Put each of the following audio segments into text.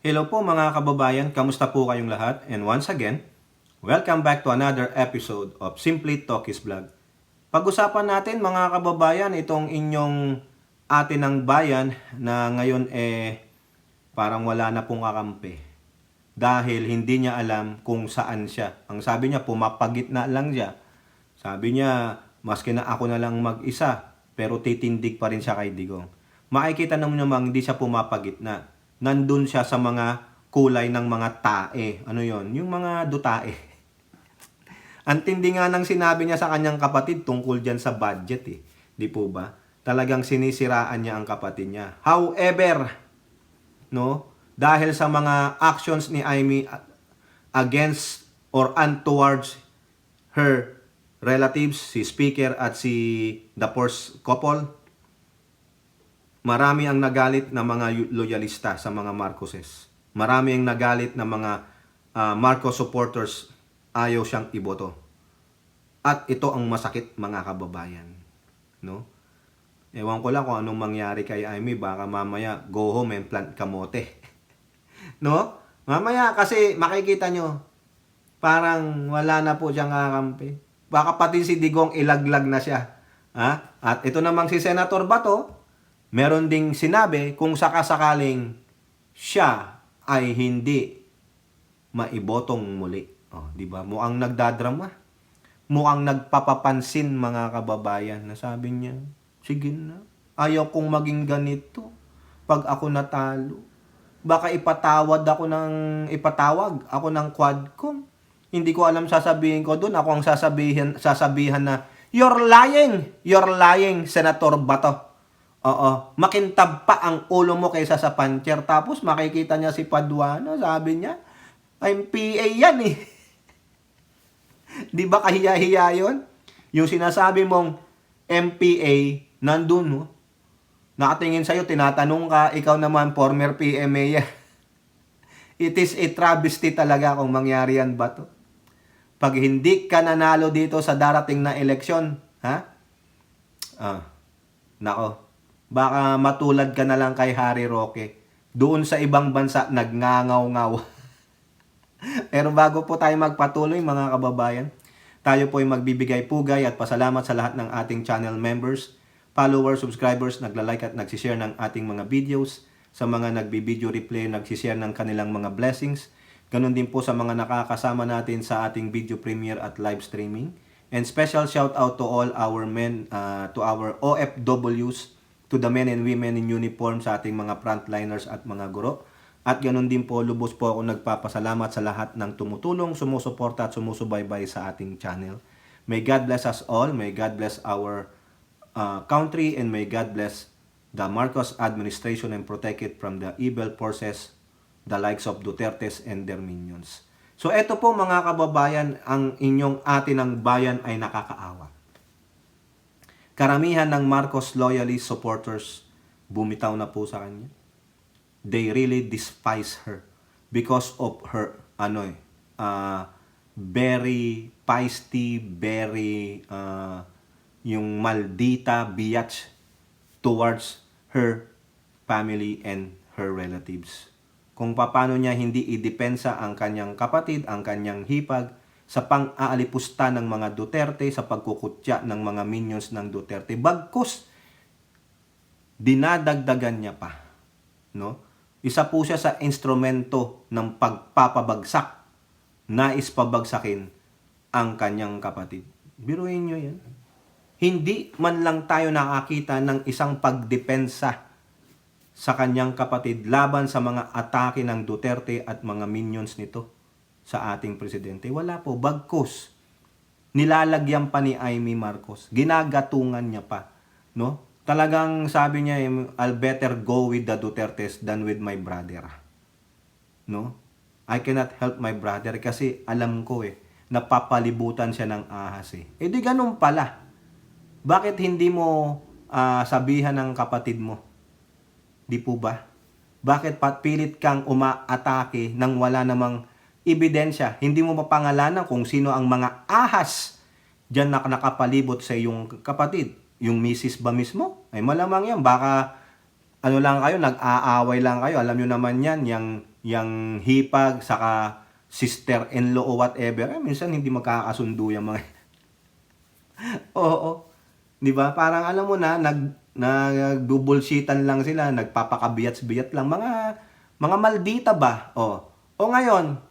Hello po mga kababayan, kamusta po kayong lahat? And once again, welcome back to another episode of Simply Talkies Vlog. Pag-usapan natin mga kababayan itong inyong atin ng bayan na ngayon parang wala na pong kakampi. Dahil hindi niya alam kung saan siya. Ang sabi niya, pumapagitna lang siya. Sabi niya, maski na ako na lang mag-isa, pero titindig pa rin siya kay Digong. Makikita naman namang hindi siya pumapagitna. Nandun siya sa mga kulay ng mga tae. Ano yon? Yung mga dutae. Ang tindi nga ng sinabi niya sa kanyang kapatid tungkol dyan sa budget eh. Di po ba? Talagang sinisiraan niya ang kapatid niya. However, no, dahil sa mga actions ni Amy against or untowards her relatives, si Speaker at si the first couple, marami ang nagalit na mga loyalista sa mga Marcoses. Marami ang nagalit na mga Marcos supporters, ayaw siyang iboto. At ito ang masakit mga kababayan. No? Ewan ko lang kung anong mangyari kay Amy. Baka mamaya go home and plant kamote. No? Mamaya kasi makikita nyo, parang wala na po siyang kakampi. Baka pati si Digong ilaglag na siya. Ha? At ito namang si Senator Bato, meron ding sinabi kung sakasakaling siya ay hindi maibotong muli. Oh, di ba? Mukhang nagdadrama. Mukhang nagpapapansin mga kababayan na sabi niya, sige na, ayaw kong maging ganito pag ako natalo. Baka ipatawag ako ng Quadcom. Hindi ko alam sasabihin ko doon. Ako ang sasabihan na, you're lying, Senator Bato. Oo, makintab pa ang ulo mo kaysa sa puncher. Tapos makikita niya si Paduano, sabi niya, I'm PA yan eh. Di ba kahiya-hiya yun? Yung sinasabi mong MPA, nandun, no? Nakatingin sa'yo, tinatanong ka, ikaw naman, former PMA yan. It is a travesty talaga kung mangyari yan ba to? Pag hindi ka nanalo dito sa darating na eleksyon, ha? Nako. Baka matulad ka na lang kay Harry Roque. Doon sa ibang bansa, nagngangaw-ngaw. Pero bago po tayo magpatuloy mga kababayan, tayo po ay magbibigay pugay at pasalamat sa lahat ng ating channel members, followers, subscribers, nagla-like at nagsishare ng ating mga videos, sa mga nagbi-video replay, nagsishare ng kanilang mga blessings, ganun din po sa mga nakakasama natin sa ating video premiere at live streaming. And special shout out to all our men, to our OFWs, to the men and women in uniform, sa ating mga frontliners at mga guro. At ganoon din po, lubos po ako nagpapasalamat sa lahat ng tumutulong, sumusuporta at sumusubaybay sa ating channel. May God bless us all. May God bless our country, and may God bless the Marcos administration and protect it from the evil forces, the likes of Dutertes and their minions. So eto po mga kababayan, ang inyong atin ng bayan ay nakakaawa. Karamihan ng Marcos loyalist supporters bumitaw na po sa kanya. They really despise her because of her very feisty, very yung maldita biatch towards her family and her relatives. Kung paano niya hindi idepensa ang kanyang kapatid, ang kanyang hipag, sa pang-aalipusta ng mga Duterte, sa pagkukutya ng mga minions ng Duterte. Bagkus, dinadagdagan niya pa. No? Isa po siya sa instrumento ng pagpapabagsak, nais pabagsakin ang kanyang kapatid. Biruin nyo yan. Hindi man lang tayo nakakita ng isang pagdepensa sa kanyang kapatid laban sa mga atake ng Duterte at mga minions nito sa ating presidente. Wala po. Bagkus, nilalagyan pa ni Amy Marcos. Ginagatungan niya pa. No? Talagang sabi niya, I'll better go with the Dutertes than with my brother. No? I cannot help my brother kasi alam ko napapalibutan siya ng ahas Eh di ganun pala. Bakit hindi mo sabihan ng kapatid mo? Di po ba? Bakit pilit kang umaatake nang wala namang ebidensya? Hindi mo mapangalanan kung sino ang mga ahas diyan na nakapalibot sa iyong kapatid. Yung misis ba mismo? Ay malamang yan. Baka ano lang kayo, nag-aaway lang kayo. Alam nyo naman yan, yang hipag, saka sister-in-law o whatever, minsan hindi magkakasundo yung mga oo. 'Di ba? Parang alam mo na, nagbubullshitan lang sila, nagpapakabiyats-biyat lang. Mga maldita ba? O ngayon,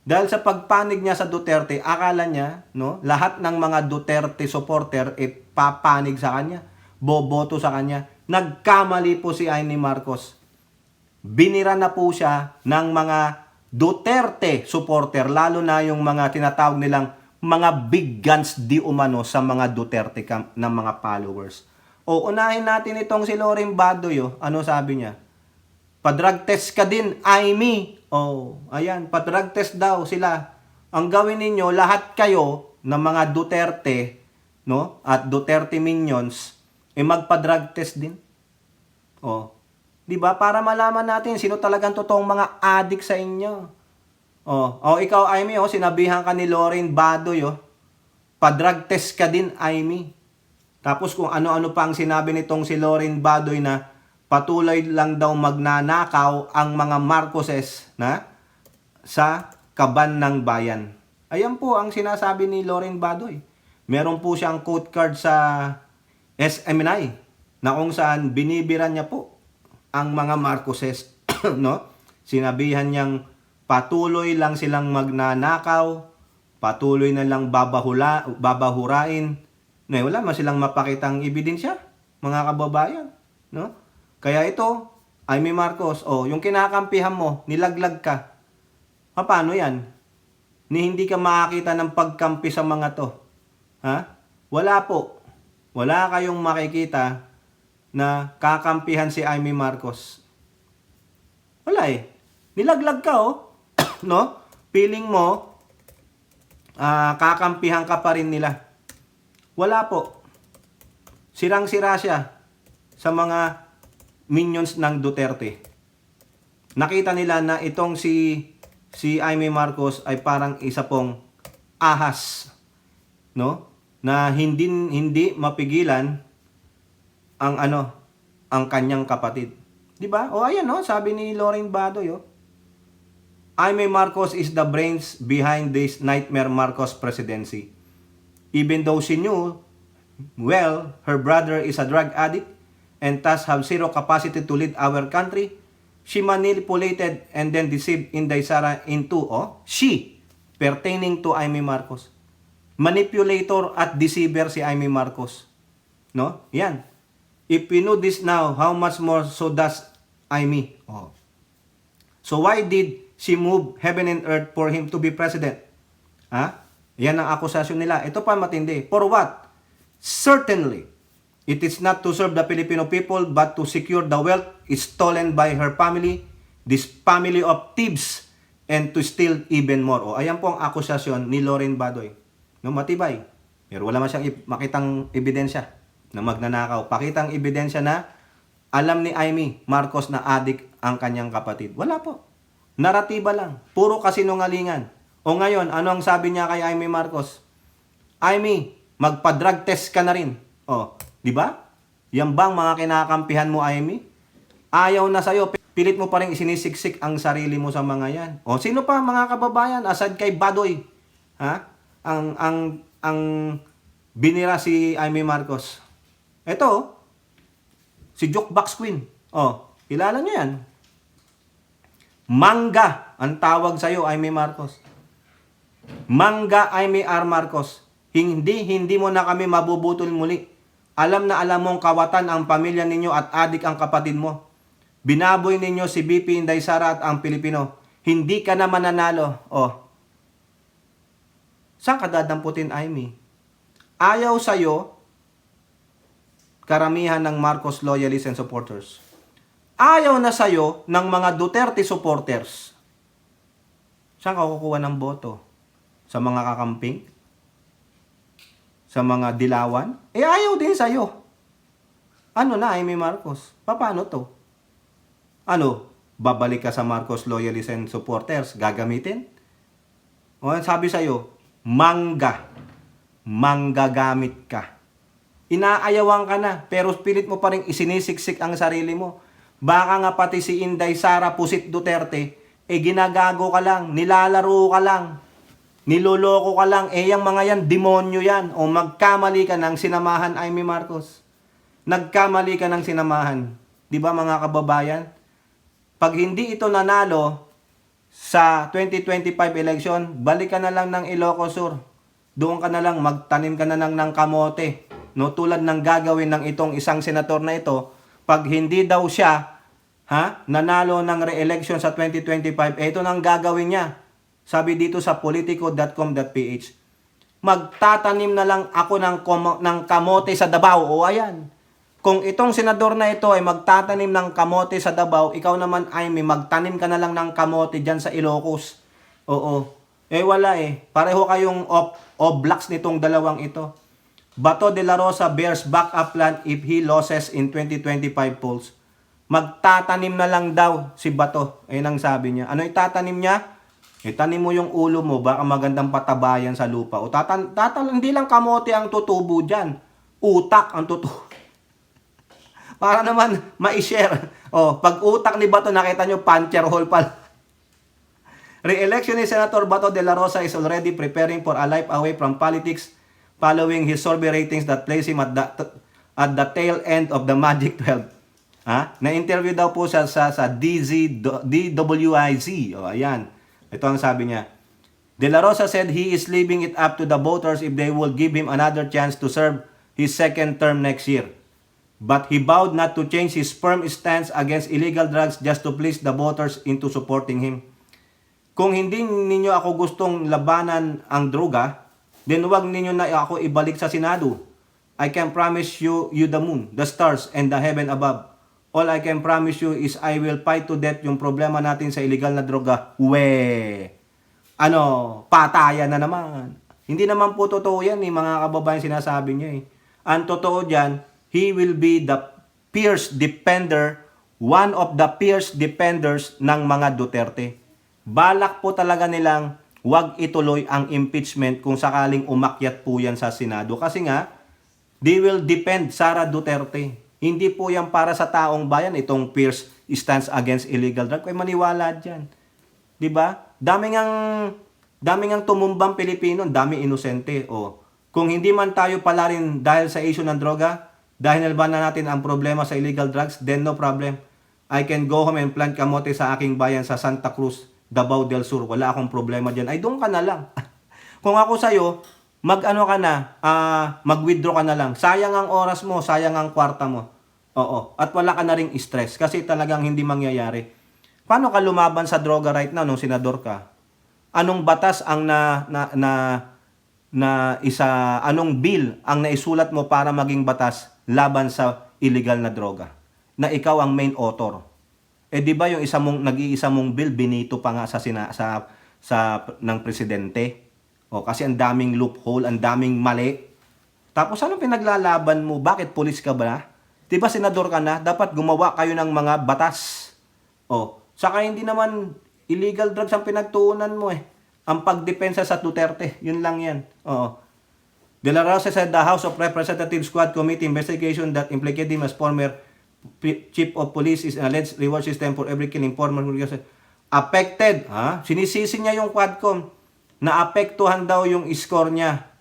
dahil sa pagpanig niya sa Duterte, akala niya, no, lahat ng mga Duterte supporter papanig sa kanya, boboto sa kanya. Nagkamali po si Amy Marcos. Binira na po siya ng mga Duterte supporter, lalo na yung mga tinatawag nilang mga big guns di umano sa mga Duterte na mga followers. O unahin natin itong si Loren Badoy. Ano sabi niya? Pa-drug test ka din, Amy. Ayan, pa-drug test daw sila. Ang gawin ninyo, lahat kayo ng mga Duterte, no? At Duterte minions, magpa-drug test din. 'Di ba? Para malaman natin sino talagang totoong mga addict sa inyo. Ikaw, Amy, sinabihan ka ni Loren Badoy, pa-drug test ka din, Amy. Tapos kung ano-ano pa ang sinabi nitong si Loren Badoy na patuloy lang daw magnanakaw ang mga Marcoses na sa kaban ng bayan. Ayan po ang sinasabi ni Loren Badoy. Meron po siyang quote card sa SMNI na kung saan binibiran niya po ang mga Marcoses, no? Sinabihan niyang patuloy lang silang magnanakaw, patuloy na lang babahurain. Wala man silang mapakitang ebidensya, mga kababayan, no? Kaya ito, Amy Marcos, yung kinakampihan mo, nilaglag ka. Paano yan? Hindi ka makakita ng pagkampi sa mga to. Ha? Wala po. Wala kayong makikita na kakampihan si Amy Marcos. Wala eh. Nilaglag ka no? Feeling mo, kakampihan ka pa rin nila. Wala po. Sirang-sira siya sa mga minions ng Duterte. Nakita nila na itong si Amy Marcos ay parang isa pong ahas, no? Na hindi mapigilan ang kanyang kapatid. 'Di ba? Ayan, sabi ni Loren Badoy, Amy Marcos is the brains behind this nightmare Marcos presidency. Even though she knew well her brother is a drug addict and thus have zero capacity to lead our country, she manipulated and then deceived Inday Sara into she pertaining to Amy Marcos. Manipulator at deceiver si Amy Marcos. No? Yan. If we know this now, how much more so does Amy? So why did she move heaven and earth for him to be president? Yan ang akusasyon nila. Ito pa matindi. For what? Certainly, it is not to serve the Filipino people but to secure the wealth stolen by her family, this family of thieves, and to steal even more. Ayan po ang akusasyon ni Loren Badoy. No, matibay. Pero wala man siyang makitang ebidensya na magnanakaw. Pakitang ebidensya na alam ni Amy Marcos na adik ang kanyang kapatid. Wala po. Naratiba lang. Puro kasinungalingan. Ngayon, ano ang sabi niya kay Amy Marcos? Amy, magpa-drug test ka na rin. Di ba? Yan bang mga kinakampihan mo, Amy? Ayaw na sa'yo. Pilit mo pa rin isinisiksik ang sarili mo sa mga yan. Sino pa mga kababayan aside kay Badoy? Ang binira si Amy Marcos. Ito, si Jukebox Queen. Kilala niyo yan. Mangga ang tawag sa'yo, Amy Marcos. Mangga Amy R. Marcos. Hindi mo na kami mabubutol muli. Alam na alam mong kawatan ang pamilya ninyo at adik ang kapatid mo. Binaboy ninyo si BP Inday Sara at ang Pilipino. Hindi ka na mananalo. Saan ka dadamputin, Amy? Ayaw sa'yo karamihan ng Marcos loyalists and supporters. Ayaw na sa'yo ng mga Duterte supporters. Saan ka kukuha ng boto? Sa mga kakamping? Sa mga dilawan? Ayaw din sa'yo. Ano na, Amy Marcos? Paano to? Babalik ka sa Marcos loyalists and supporters? Gagamitin? Sabi sa'yo, manggagamit ka. Inaayawan ka na, pero pilit mo pa rin isinisiksik ang sarili mo. Baka nga pati si Inday Sara Pusit Duterte, ginagago ka lang, nilalaro ka lang, niloloko ka lang, yung mga yan, demonyo yan. O magkamali ka ng sinamahan, Amy Marcos. Nagkamali ka ng sinamahan. Di ba mga kababayan? Pag hindi ito nanalo sa 2025 election, balik ka na lang ng Ilocos Sur. Doon ka na lang, magtanim ka na lang ng kamote. No, tulad ng gagawin ng itong isang senator na ito, pag hindi daw siya nanalo ng re-election sa 2025, ito nang gagawin niya. Sabi dito sa politico.com.ph, magtatanim na lang ako ng kamote sa Davao. O ayan, kung itong senador na ito ay magtatanim ng kamote sa Davao, ikaw naman ay magtanim ka na lang ng kamote dyan sa Ilocos. Oo. Wala pareho kayong oblaks nitong dalawang ito. Bato de la Rosa bears backup plan if he loses in 2025 polls. Magtatanim na lang daw si Bato. Ayun ang sabi niya. Ano itatanim niya? Itanim mo yung ulo mo, baka magandang patabayan sa lupa. O hindi lang kamote ang tutubo dyan. Utak ang tutubo. Para naman ma-share. Pag utak ni Bato, nakita nyo, puncture hole pala. Re-election ni Senator Bato de la Rosa is already preparing for a life away from politics following his survey ratings that place him at the tail end of the Magic 12. Na-interview daw po siya sa DWIZ. Ayan. Ito ang sabi niya. De la Rosa said he is leaving it up to the voters if they will give him another chance to serve his second term next year. But he vowed not to change his firm stance against illegal drugs just to please the voters into supporting him. Kung hindi ninyo ako gustong labanan ang droga, then wag ninyo na ako ibalik sa Senado. I can promise you the moon, the stars, and the heaven above. All I can promise you is I will fight to death yung problema natin sa illegal na droga. Patayan na naman. Hindi naman po totoo yan mga kababayan sinasabi niya Ang totoo dyan, he will be the fierce defender, one of the fierce defenders ng mga Duterte. Balak po talaga nilang wag ituloy ang impeachment kung sakaling umakyat po yan sa Senado. Kasi nga, they will defend Sara Duterte. Hindi po yan para sa taong bayan, itong fierce stance against illegal drug. Kaya maniwala dyan. Diba? Daming ang tumumbang Pilipino, dami inosente. Kung hindi man tayo pala rin dahil sa issue ng droga, dahil nalbanan natin ang problema sa illegal drugs, then no problem. I can go home and plant kamote sa aking bayan sa Santa Cruz, Davao del Sur. Wala akong problema dyan. Ay, doon ka na lang. Kung ako sa'yo, mag-withdraw ka na lang. Sayang ang oras mo, sayang ang kwarta mo. At wala ka na ring stress kasi talagang hindi mangyayari. Paano ka lumaban sa droga right now nung senador ka? Anong batas ang anong bill ang naisulat mo para maging batas laban sa illegal na droga? Na ikaw ang main author. Di ba yung nag-iisa mong bill binito pa nga ng presidente? Kasi ang daming loophole, ang daming mali. Tapos anong pinaglalaban mo? Bakit pulis ka ba? Di ba senador ka na? Dapat gumawa kayo ng mga batas. Saka hindi naman illegal drugs ang pinagtuunan mo Ang pagdepensa sa Duterte, yun lang yan. De la Rosa said the House of Representatives Squad Committee investigation that implicated him as former Chief of Police is an alleged reward system for every killing former affected. Sinisisi niya yung Quadcom na apektuhan daw yung score niya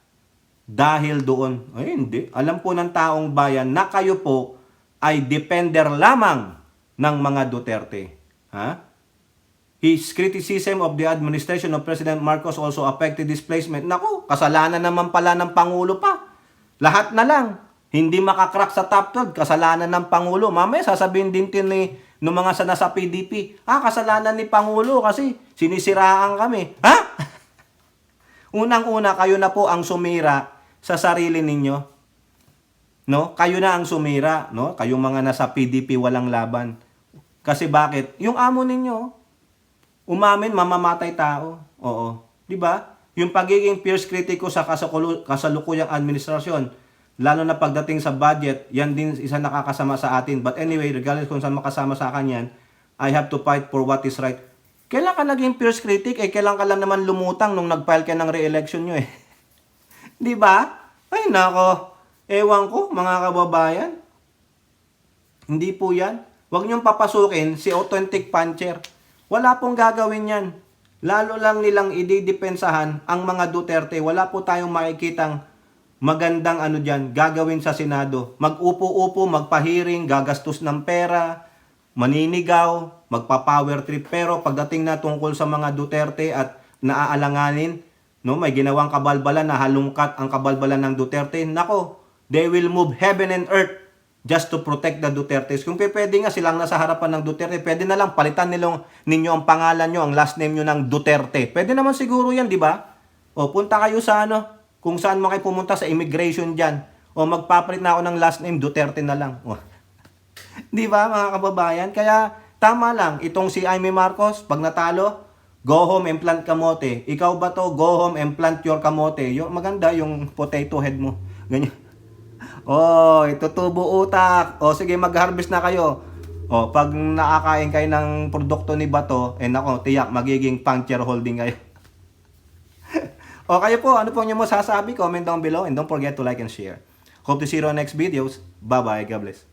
dahil doon. Ay, hindi. Alam po ng taong bayan na kayo po ay defender lamang ng mga Duterte. His criticism of the administration of President Marcos also affected his placement. Naku, kasalanan naman pala ng Pangulo pa. Lahat na lang. Hindi makakrak sa top 12, kasalanan ng Pangulo. Mamaya sasabihin din ng mga nasa PDP, kasalanan ni Pangulo kasi sinisiraan kami. Unang-una, kayo na po ang sumira sa sarili ninyo. No? Kayo na ang sumira. No? Kayong mga nasa PDP walang laban. Kasi bakit? Yung amo ninyo, umamin, mamamatay tao. Di ba? Yung pagiging fierce kritiko sa kasalukuyang administrasyon, lalo na pagdating sa budget, yan din isa nakakasama sa atin. But anyway, regardless kung saan makasama sa akin yan, I have to fight for what is right. Kailan ka naging fierce critic? Kailan ka lang naman lumutang nung nag-file ka ng re-election nyo Di ba? Ay nako, ewan ko mga kababayan. Hindi po yan. Huwag niyong papasukin si authentic puncher. Wala pong gagawin yan. Lalo lang nilang ididepensahan ang mga Duterte. Wala po tayong makikitang magandang ano dyan, gagawin sa Senado. Mag-upo-upo, magpahiring, gagastos ng pera, maninigaw, magpa-power trip. Pero pagdating na tungkol sa mga Duterte at naaalanganin, no, may ginawang kabalbalan na halungkat ang kabalbalan ng Duterte, nako, they will move heaven and earth just to protect the Dutertes. Kung pwede nga silang nasa harapan ng Duterte, pwede na lang palitan ninyo ang pangalan nyo, ang last name nyo ng Duterte. Pwede naman siguro yan, di ba? O punta kayo sa ano, kung saan mo kayo pumunta sa immigration dyan. O magpapalit na ako ng last name, Duterte na lang. O. Di ba mga kababayan? Kaya tama lang, itong si Jaime Marcos, pag natalo, go home and plant kamote. Ikaw ba to? Go home and plant your kamote. Maganda yung potato head mo. Ganyan. Oh, tutubo utak. O sige, mag-harvest na kayo. O, pag nakakain kayo ng produkto ni Bato, nako, tiyak, magiging puncture holding kayo. O kayo po, ano po nyo masasabi? Comment down below and don't forget to like and share. Hope to see you on next videos. Bye-bye. God bless.